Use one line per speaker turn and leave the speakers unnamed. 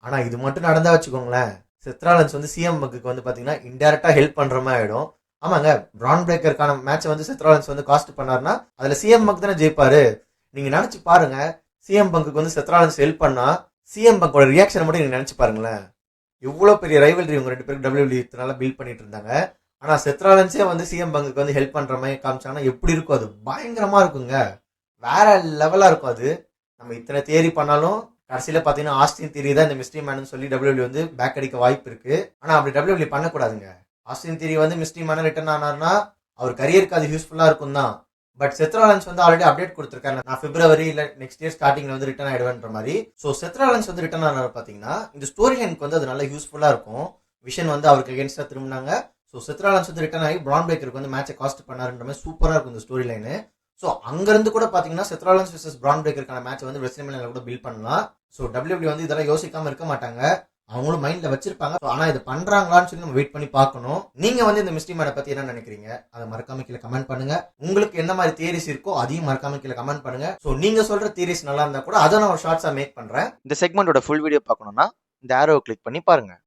ஆனா இது மட்டும் நடந்தா வச்சுக்கோங்களேன், செத்ராலன்ஸ் வந்து சிஎம் பங்குக்கு வந்து பாத்தீங்கன்னா இன்டெரக்டா ஹெல்ப் பண்ற மாதிரி ஆயிடும். ஆமாங்க, பிரான் பிரேக்கருக்கான மேட்ச் வந்து செத்ராலன்ஸ் வந்து காஸ்ட் பண்ணாருன்னா அதுல சிஎம் பங்க் தானே ஜெயிப்பாரு. நீங்க நினைச்சு பாருங்க, சிஎம் பங்குக்கு வந்து செத்ராலன்ஸ் ஹெல்ப் பண்ணா சிஎம் பங்கோட ரியாக்ஷன் மட்டும் நீங்க நினைச்சு பாருங்களேன். எவ்வளவு பெரிய ரைவல்ரி உங்க ரெண்டு பேருக்கு டபிள்யூடபிள்யூ இத்தனால பில்ட் பண்ணிட்டு இருந்தாங்க. ஆனா செத்ராலன்ஸே வந்து சிஎம் பங்குக்கு வந்து ஹெல்ப் பண்ற மாதிரி காமிச்சாங்கன்னா எப்படி இருக்கும்? அது பயங்கரமா இருக்குங்க, வேற லெவலா இருக்கும் அது. நம்ம இத்தனை தியரி பண்ணாலும் கடைசியில பாத்தீங்கன்னா ஆஸ்டின் தியரி தான் இந்த மிஸ்ட்ரி மேன் சொல்லி டபிள்யூடபிள்யூ வந்து பேக் அடிக்க வாய்ப்பு இருக்கு. ஆனா அப்படி டபிள்யூடபிள்யூ பண்ணக்கூடாதுங்க. ஆஸ்டின் தியரி வந்து மிஸ்ட்ரி மேன் ரிட்டர்ன் ஆனார்னா அவர் கரியருக்கு அது யூஸ்ஃபுல்லா இருக்கும் தான். பட் செத்ராலன்ஸ் வந்து ஆல்ரெடி அப்டேட் கொடுத்துருக்காரு, நான் பிப்ரவரி இல்ல நெக்ஸ்ட் இயர் ஸ்டார்டிங்ல வந்து ரிட்டர்ன் ஆயிடுவேன்ற மாதிரி. ஸோ செத்ராலன்ஸ் வந்து ரிட்டர்ன் ஆனார் பாத்தீங்கன்னா இந்த ஸ்டோரி லைனுக்கு வந்து அது நல்லா யூஸ்ஃபுல்லா இருக்கும். விஷன் வந்து அவருக்கு அகேன்ஸ்டா திரும்பினாங்க. ஸோ செத்ராலன்ஸ் வந்து ரிட்டர்ன் ஆகி பிரான் பிரேக்கருக்கு வந்து மேட்சை காஸ்ட் பண்ணாருன்ற மாதிரி சூப்பரா இருக்கும் இந்த ஸ்டோரி லைனு. ஸோ அங்கிருந்து கூட பாத்தீங்கன்னா செத்ராலன்ஸ் vs பிரான் பிரேக்கருக்கான மேட்ச் வந்து ரெஸ்லிமேனியால கூட பில்ட் பண்ணலாம். ஸோ டபிள்யூடபிள்யூ வந்து இதெல்லாம் யோசிக்காம இருக்க மாட்டாங்க, அவங்களும் மைண்ட்ல வச்சிருப்பாங்க. ஆனா இது பண்றாங்களான்னு சொல்லி நம்ம வெயிட் பண்ணி பார்க்கணும். நீங்க வந்து இந்த மிஸ்ட்ரி மேனை பத்தி என்ன நினைக்கிறீங்க? அதை மறக்காம கீழே கமெண்ட் பண்ணுங்க. உங்களுக்கு என்ன மாதிரி தியரிஸ் இருக்கோ அதையும் மறக்காம கீழே கமெண்ட் பண்ணுங்க. ஸோ நீங்க சொல்ற தியரிஸ் நல்லா இருந்தா கூட அதை நான் ஒரு ஷார்ட்ஸா மேக் பண்றேன். இந்த செக்மெண்டோட ஃபுல் வீடியோ பார்க்கணும்னா இந்த ஆரோவை கிளிக் பண்ணி பாருங்க.